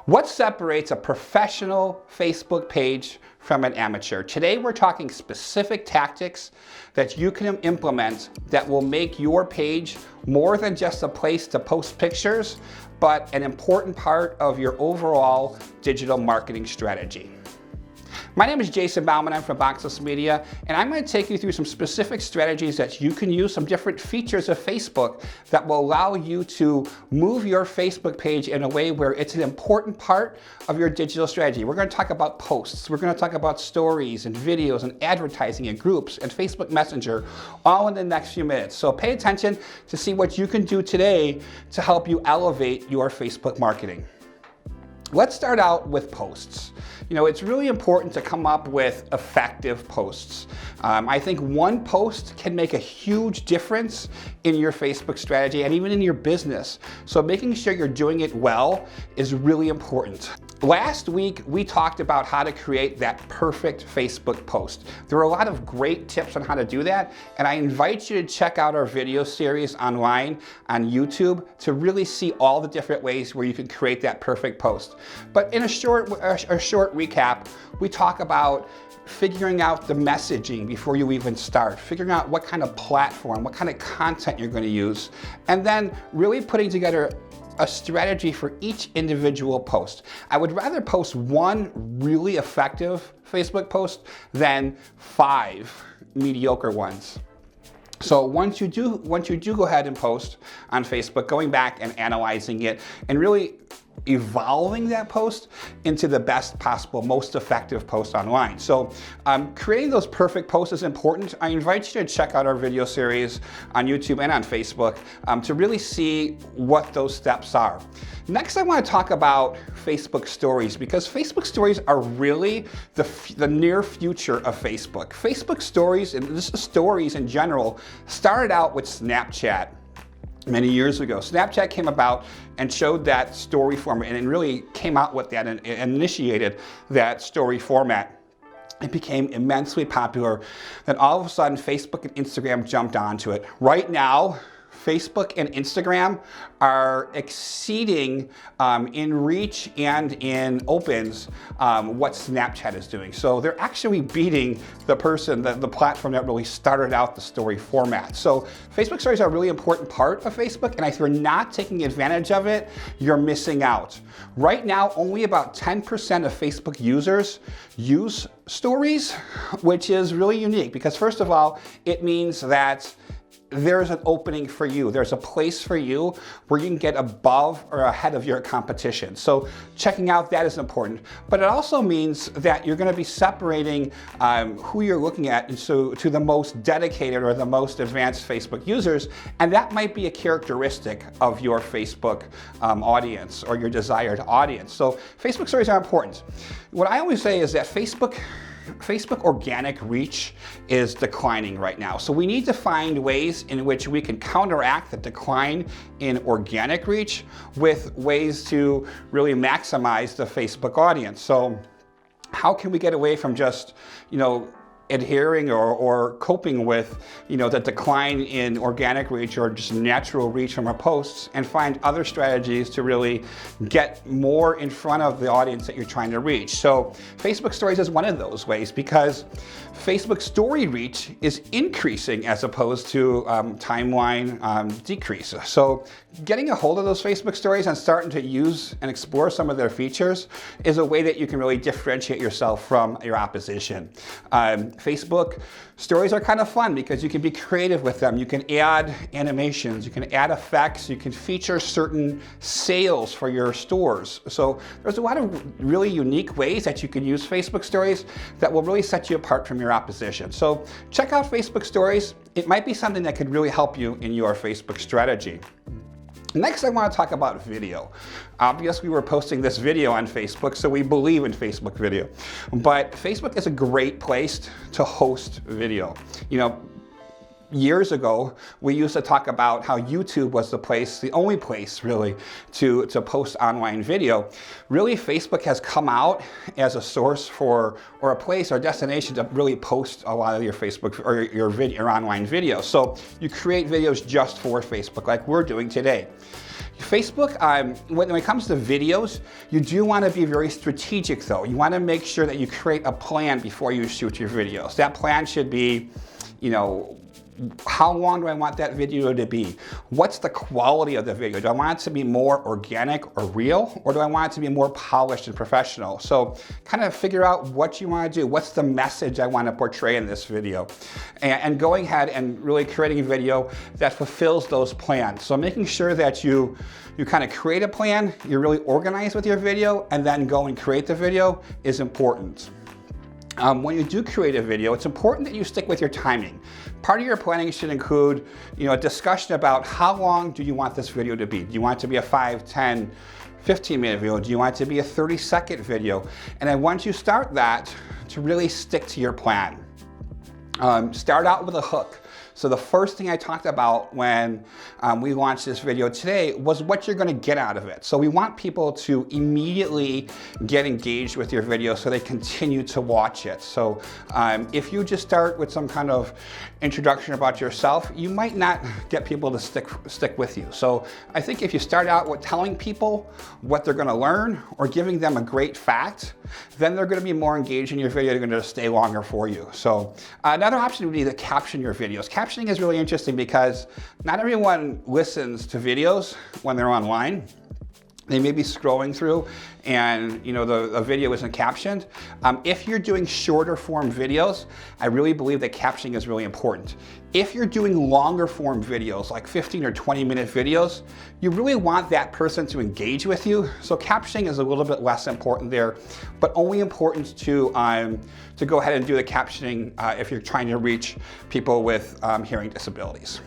What separates a professional Facebook page from an amateur? Today we're talking specific tactics that you can implement that will make your page more than just a place to post pictures, but an important part of your overall digital marketing strategy. My name is Jason Bauman, I'm from Boxless Media, and I'm going to take you through some specific strategies that you can use, some different features of Facebook that will allow you to move your Facebook page in a way where it's an important part of your digital strategy. We're going to talk about posts, we're going to talk about stories and videos and advertising and groups and Facebook Messenger, all in the next few minutes. So pay attention to see what you can do today to help you elevate your Facebook marketing. Let's start out with posts. You know, it's really important to come up with effective posts. I think one post can make a huge difference in your Facebook strategy and even in your business. So making sure you're doing it well is really important. Last week, we talked about how to create that perfect Facebook post. There are a lot of great tips on how to do that, and I invite you to check out our video series online on YouTube to really see all the different ways where you can create that perfect post. But in a short recap, we talk about figuring out the messaging before you even start, figuring out what kind of platform, what kind of content you're going to use, and then really putting together a strategy for each individual post. I would rather post one really effective Facebook post than 5 mediocre ones. So once you do go ahead and post on Facebook, going back and analyzing it and really evolving that post into the best possible, most effective post online. So creating those perfect posts is important. I invite you to check out our video series on YouTube and on Facebook to really see what those steps are. Next, I want to talk about Facebook stories, because Facebook stories are really the near future of Facebook. Facebook stories, and this is stories in general, started out with Snapchat many years ago. Snapchat came about and showed that story format and really came out with that and initiated that story format. It became immensely popular. Then all of a sudden, Facebook and Instagram jumped onto it. Right now, Facebook and Instagram are exceeding in reach and in opens what Snapchat is doing. So they're actually beating the platform that really started out the story format. So Facebook stories are a really important part of Facebook, and if you're not taking advantage of it, you're missing out. Right now, only about 10% of Facebook users use stories, which is really unique because, first of all, it means that there's an opening for you. There's a place for you where you can get above or ahead of your competition. So checking out that is important. But it also means that you're going to be separating who you're looking at to the most dedicated or the most advanced Facebook users. And that might be a characteristic of your Facebook audience or your desired audience. So Facebook stories are important. What I always say is that Facebook organic reach is declining right now. So we need to find ways in which we can counteract the decline in organic reach with ways to really maximize the Facebook audience. So how can we get away from just, adhering or coping with, the decline in organic reach or just natural reach from our posts, and find other strategies to really get more in front of the audience that you're trying to reach. So Facebook stories is one of those ways, because Facebook story reach is increasing as opposed to timeline decrease. So getting a hold of those Facebook stories and starting to use and explore some of their features is a way that you can really differentiate yourself from your opposition. Facebook stories are kind of fun because you can be creative with them. You can add animations, you can add effects, you can feature certain sales for your stores. So there's a lot of really unique ways that you can use Facebook stories that will really set you apart from your opposition. So check out Facebook stories. It might be something that could really help you in your Facebook strategy. Next, I want to talk about video. Obviously, we're posting this video on Facebook, so we believe in Facebook video. But Facebook is a great place to host video. Years ago, we used to talk about how YouTube was the only place really to post online video. Really, Facebook has come out as a source or a place or destination to really post a lot of your Facebook or your online videos. So you create videos just for Facebook, like we're doing today. Facebook, when it comes to videos, you do want to be very strategic though. You want to make sure that you create a plan before you shoot your videos. That plan should be, you know, how long do I want that video to be? What's the quality of the video? Do I want it to be more organic or real, or do I want it to be more polished and professional? So kind of figure out what you want to do. What's the message I want to portray in this video? And going ahead and really creating a video that fulfills those plans. So making sure that you kind of create a plan, you're really organized with your video, and then go and create the video is important. When you do create a video, it's important that you stick with your timing. Part of your planning should include, you know, a discussion about how long do you want this video to be? Do you want it to be a 5, 10, 15-minute video? Do you want it to be a 30-second video? And then once you start that, to really stick to your plan. Start out with a hook. So the first thing I talked about when we launched this video today was what you're going to get out of it. So we want people to immediately get engaged with your video so they continue to watch it. So if you just start with some kind of introduction about yourself, you might not get people to stick with you. So I think if you start out with telling people what they're going to learn or giving them a great fact, then they're going to be more engaged in your video. They're going to stay longer for you. So another option would be to caption your videos. Captioning is really interesting because not everyone listens to videos when they're online. They may be scrolling through and, you know, the video isn't captioned. If you're doing shorter form videos, I really believe that captioning is really important. If you're doing longer form videos, like 15 or 20-minute videos, you really want that person to engage with you. So captioning is a little bit less important there, but only important to go ahead and do the captioning if you're trying to reach people with hearing disabilities.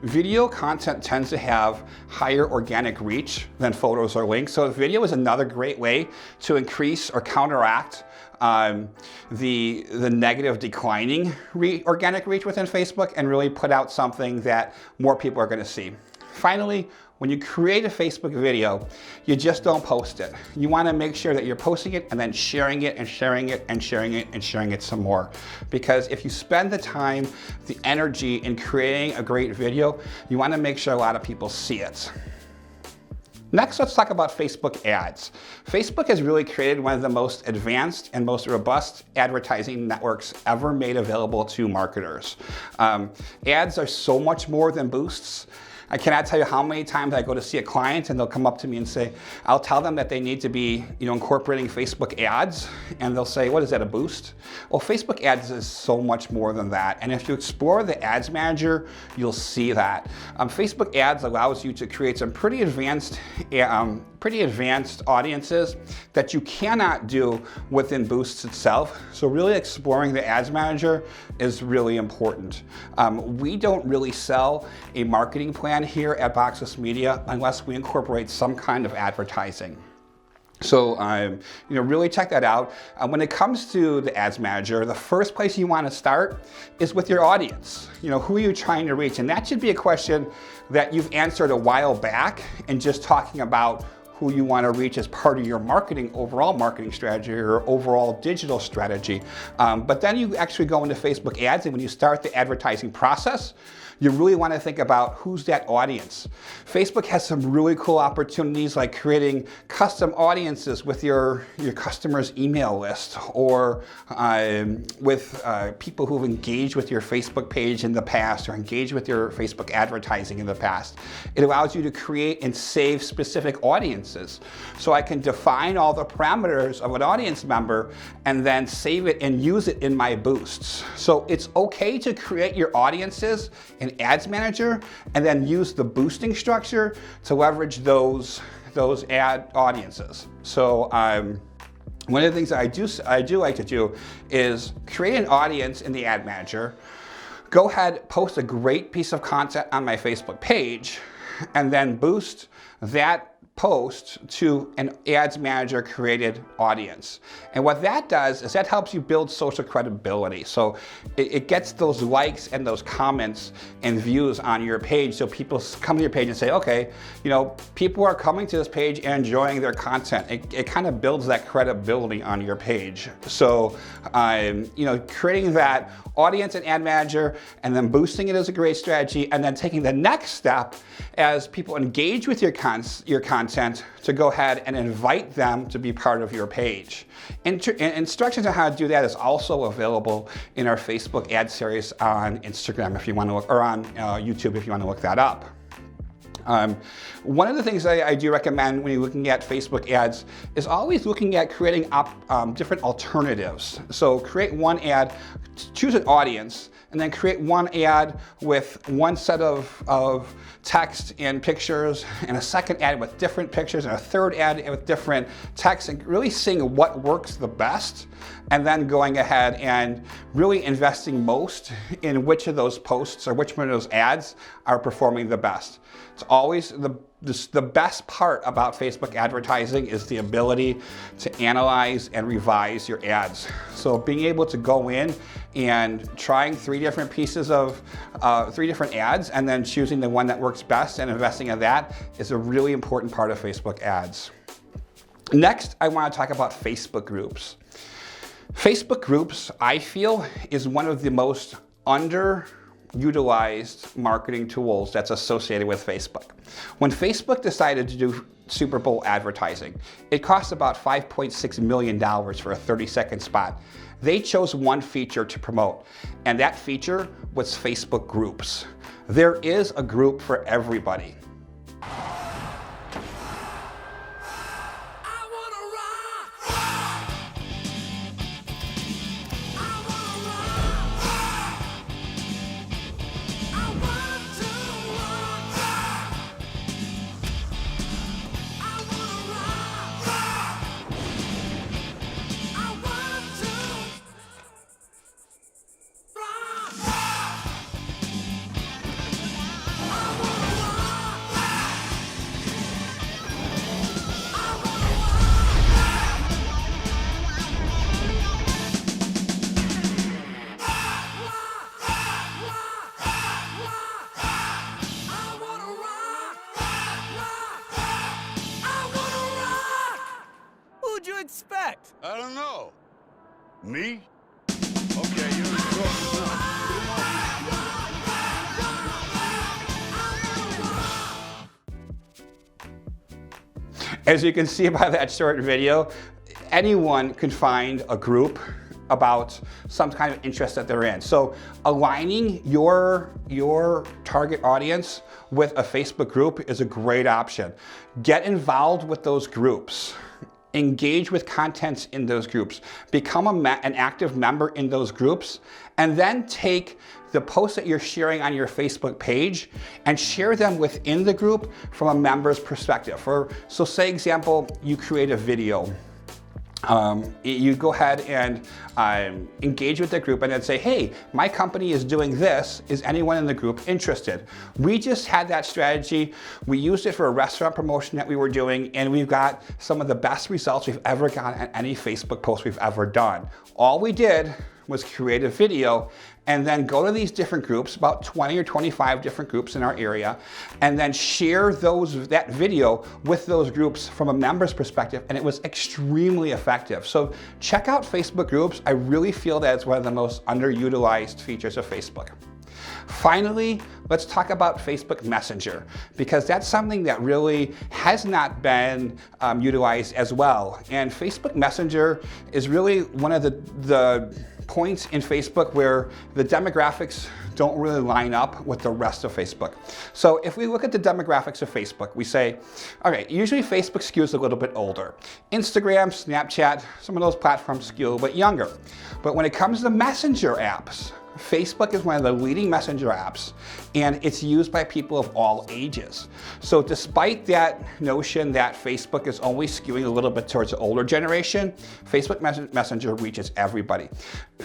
Video content tends to have higher organic reach than photos or links. So video is another great way to increase or counteract the negative declining organic reach within Facebook and really put out something that more people are going to see. Finally, when you create a Facebook video, you just don't post it. You want to make sure that you're posting it and then sharing it and sharing it and sharing it and sharing it some more. Because if you spend the time, the energy in creating a great video, you want to make sure a lot of people see it. Next, let's talk about Facebook ads. Facebook has really created one of the most advanced and most robust advertising networks ever made available to marketers. Ads are so much more than boosts. I cannot tell you how many times I go to see a client and they'll come up to me and say, I'll tell them that they need to be, you know, incorporating Facebook ads, and they'll say, what is that, a boost? Well, Facebook ads is so much more than that. And if you explore the ads manager, you'll see that. Facebook ads allows you to create some pretty advanced audiences that you cannot do within Boosts itself. So really exploring the ads manager is really important. We don't really sell a marketing plan here at Boxless Media unless we incorporate some kind of advertising. So, you know, really check that out. When it comes to the ads manager, the first place you want to start is with your audience. You know, who are you trying to reach? And that should be a question that you've answered a while back and just talking about who you want to reach as part of your overall marketing strategy or overall digital strategy. But then you actually go into Facebook ads, and when you start the advertising process, you really want to think about who's that audience. Facebook has some really cool opportunities like creating custom audiences with your customers' email list, or with people who've engaged with your Facebook page in the past or engaged with your Facebook advertising in the past. It allows you to create and save specific audiences. So I can define all the parameters of an audience member and then save it and use it in my boosts. So it's okay to create your audiences in Ads Manager and then use the boosting structure to leverage those ad audiences. So one of the things I do like to do is create an audience in the Ad Manager, go ahead, post a great piece of content on my Facebook page, and then boost that post to an ads manager created audience. And what that does is that helps you build social credibility. So it gets those likes and those comments and views on your page, so people come to your page and say, okay, you know, people are coming to this page and enjoying their content. It kind of builds that credibility on your page. So you know, creating that audience and ad manager and then boosting it is a great strategy, and then taking the next step as people engage with your content to go ahead and invite them to be part of your page. Instructions on how to do that is also available in our Facebook ad series on Instagram if you want to look, or on YouTube if you want to look that up. One of the things I do recommend when you're looking at Facebook ads is always looking at creating different alternatives. So create one ad, choose an audience, and then create one ad with one set of text and pictures, and a second ad with different pictures, and a third ad with different text, and really seeing what works the best, and then going ahead and really investing most in which of those posts or which one of those ads are performing the best. It's always the best part about Facebook advertising is the ability to analyze and revise your ads. So being able to go in and trying three different ads and then choosing the one that works best and investing in that is a really important part of Facebook ads. Next, I want to talk about Facebook groups. Facebook groups, I feel, is one of the most underutilized marketing tools that's associated with Facebook. When Facebook decided to do Super Bowl advertising, it cost about $5.6 million for a 30-second spot. They chose one feature to promote, and that feature was Facebook groups. There is a group for everybody. Expect? I don't know. Me? Okay, you're talking now. As you can see by that short video, anyone can find a group about some kind of interest that they're in. So aligning your target audience with a Facebook group is a great option. Get involved with those groups. Engage with content in those groups, become an active member in those groups, and then take the posts that you're sharing on your Facebook page and share them within the group from a member's perspective. So say example, you create a video. You go ahead and engage with the group and then say, hey, my company is doing this. Is anyone in the group interested? We just had that strategy. We used it for a restaurant promotion that we were doing, and we've got some of the best results we've ever gotten at any Facebook post we've ever done. All we did was create a video and then go to these different groups, about 20 or 25 different groups in our area, and then share that video with those groups from a member's perspective, and it was extremely effective. So check out Facebook groups. I really feel that it's one of the most underutilized features of Facebook. Finally, let's talk about Facebook Messenger, because that's something that really has not been utilized as well. And Facebook Messenger is really one of the points in Facebook where the demographics don't really line up with the rest of Facebook. So if we look at the demographics of Facebook, we say, okay, usually Facebook skews a little bit older. Instagram, Snapchat, some of those platforms skew a little bit younger. But when it comes to Messenger apps, Facebook is one of the leading messenger apps, and it's used by people of all ages. So despite that notion that Facebook is only skewing a little bit towards the older generation, Facebook Messenger reaches everybody.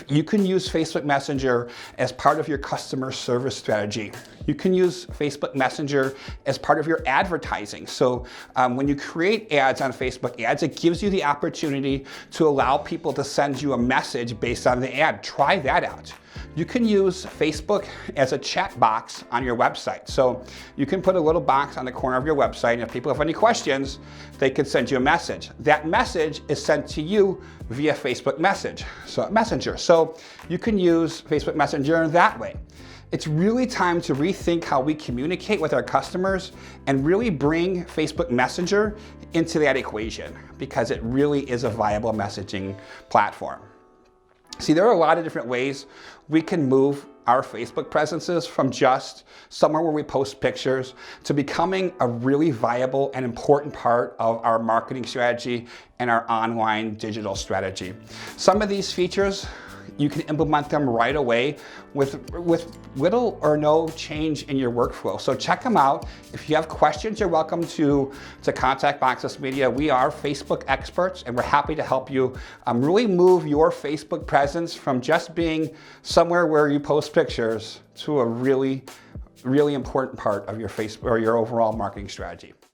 You can use Facebook Messenger as part of your customer service strategy. You can use Facebook Messenger as part of your advertising. So when you create ads on Facebook ads, it gives you the opportunity to allow people to send you a message based on the ad. Try that out. You can use Facebook as a chat box on your website. So you can put a little box on the corner of your website, and if people have any questions, they can send you a message. That message is sent to you via Facebook Messenger. So you can use Facebook Messenger that way. It's really time to rethink how we communicate with our customers and really bring Facebook Messenger into that equation, because it really is a viable messaging platform. See, there are a lot of different ways we can move our Facebook presences from just somewhere where we post pictures to becoming a really viable and important part of our marketing strategy and our online digital strategy. Some of these features, you can implement them right away with little or no change in your workflow. So check them out. If you have questions, you're welcome to contact Boxless Media. We are Facebook experts, and we're happy to help you really move your Facebook presence from just being somewhere where you post pictures to a really, really important part of your Facebook or your overall marketing strategy.